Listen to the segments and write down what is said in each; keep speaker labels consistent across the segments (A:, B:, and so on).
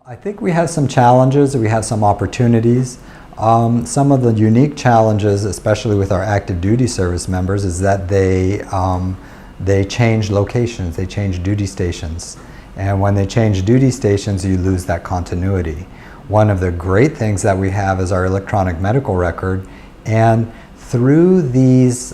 A: I think we have some challenges, we have some opportunities. Some of the unique challenges, especially with our active duty service members, is that they change locations, they change duty stations. And when they change duty stations, you lose that continuity. One of the great things that we have is our electronic medical record, and through these,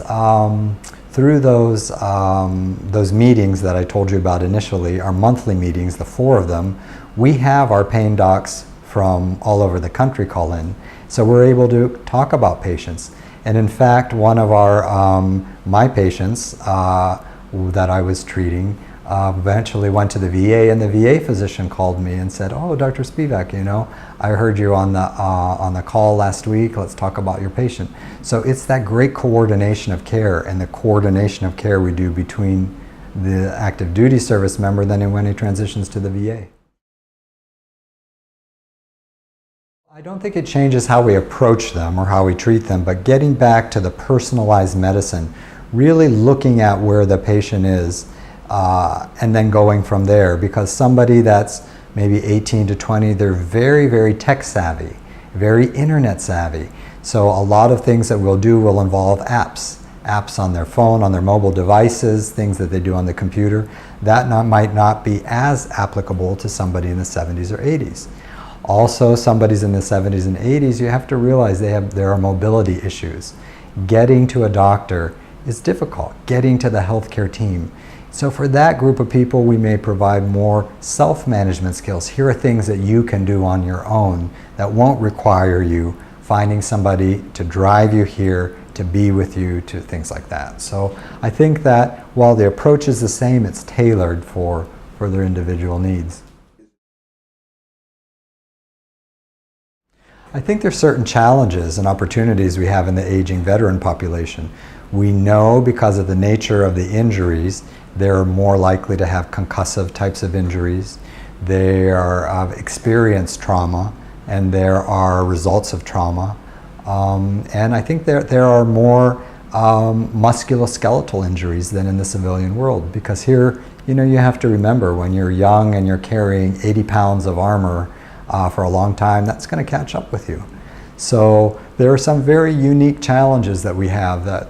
A: through those meetings that I told you about initially, our monthly meetings, the 4 of them, we have our pain docs from all over the country call in. So we're able to talk about patients. And in fact, one of our, my patients that I was treating eventually went to the VA, and the VA physician called me and said, "Oh, Dr. Spivak, you know, I heard you on the call last week, let's talk about your patient." So it's that great coordination of care, and the coordination of care we do between the active duty service member then when he transitions to the VA. I don't think it changes how we approach them or how we treat them, but getting back to the personalized medicine, really looking at where the patient is and then going from there. Because somebody that's maybe 18 to 20, they're very, very tech savvy, very internet savvy. So a lot of things that we'll do will involve apps on their phone, on their mobile devices, things that they do on the computer. That might not be as applicable to somebody in the 70s or 80s. Also, somebody's in the 70s and 80s, you have to realize there are mobility issues. Getting to a doctor is difficult, getting to the healthcare team. So for that group of people, we may provide more self-management skills. Here are things that you can do on your own that won't require you finding somebody to drive you here, to be with you, to things like that. So I think that while the approach is the same, it's tailored for their individual needs. I think there's certain challenges and opportunities we have in the aging veteran population. We know because of the nature of the injuries, they're more likely to have concussive types of injuries. They are experienced trauma, and there are results of trauma. And I think there are more musculoskeletal injuries than in the civilian world, because here, you know, you have to remember when you're young and you're carrying 80 pounds of armor for a long time, that's going to catch up with you. So there are some very unique challenges that we have that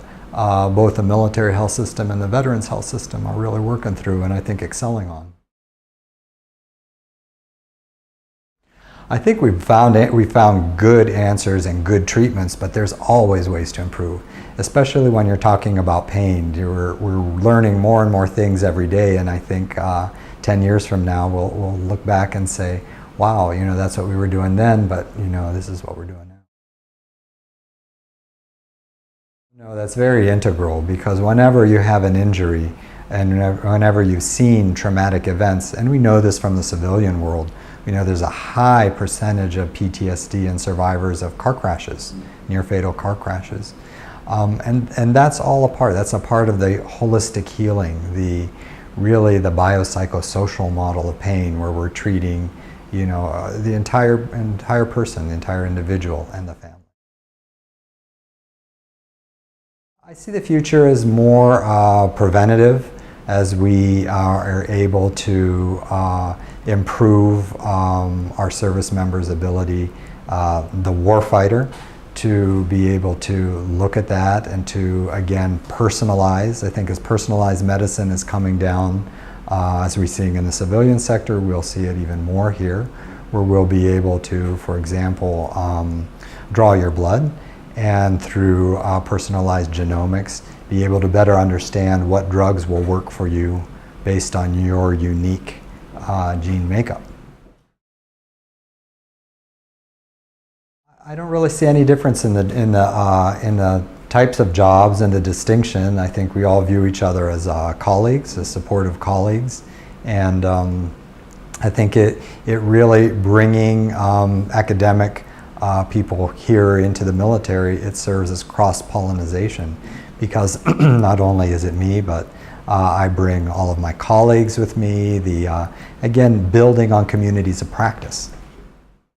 A: both the military health system and the veterans health system are really working through, and I think excelling on. I think we've found good answers and good treatments, but there's always ways to improve, especially when you're talking about pain. We're learning more and more things every day, and I think 10 years from now we'll look back and say, wow, you know, that's what we were doing then, but you know, this is what we're doing now. No, that's very integral, because whenever you have an injury and whenever you've seen traumatic events, and we know this from the civilian world, we know there's a high percentage of PTSD in survivors of car crashes, near fatal car crashes. And that's all a part, that's a part of the holistic healing, really the biopsychosocial model of pain, where we're treating, you know, the entire person, the entire individual and the family. I see the future as more preventative, as we are able to improve our service members' ability, the warfighter, to be able to look at that and to, again, personalize. I think as personalized medicine is coming down, as we're seeing in the civilian sector, we'll see it even more here, where we'll be able to, for example, draw your blood, and through personalized genomics, be able to better understand what drugs will work for you based on your unique gene makeup. I don't really see any difference in the types of jobs and the distinction. I think we all view each other as colleagues, as supportive colleagues, and I think it really bringing academic people here into the military, it serves as cross-pollination, because not only is it me, but I bring all of my colleagues with me, again, building on communities of practice.